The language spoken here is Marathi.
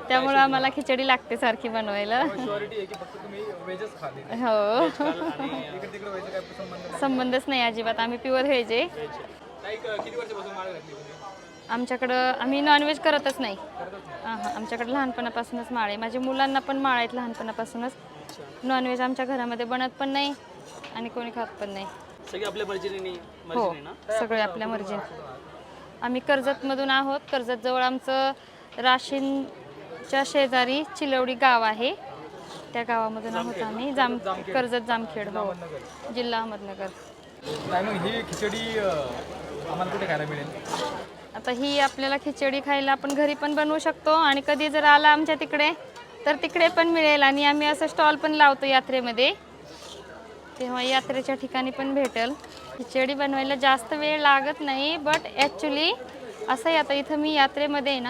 त्यामुळे आम्हाला खिचडी लागते सारखी बनवायला. हो, संबंधच नाही अजिबात. आम्ही प्युअर व्हेज आहे. आमच्याकडं आम्ही नॉनव्हेज करतच नाही. आमच्याकडे लहानपणापासूनच माळ आहे. माझ्या मुलांना पण माळ आहेत लहानपणापासूनच. नॉनव्हेज आमच्या घरामध्ये बनत पण नाही आणि कोणी खात पण नाही. सगळे आपल्या मर्जीने हो, सगळे आपल्या मर्जीने. आम्ही कर्जतमधून आहोत. कर्जतजवळ आमचं राशीनच्या शेजारी चिलवडी गाव आहे. त्या गावामधून आहोत आम्ही. कर्जत जामखेड. हो, जिल्हा अहमदनगर. काय मग ही खिचडी आम्हाला कुठे खायला मिळेल? आता ही आपल्याला खिचडी खायला आपण घरी पण बनवू शकतो आणि कधी जर आला आमच्या तिकडे तर तिकडे पण मिळेल. आणि आम्ही असं स्टॉल पण लावतो यात्रेमध्ये, तेव्हा यात्रेच्या ठिकाणी पण भेटेल. खिचडी बनवायला जास्त वेळ लागत नाही, बट ॲक्च्युली असं आहे, आता इथं मी यात्रेमध्ये आहे ना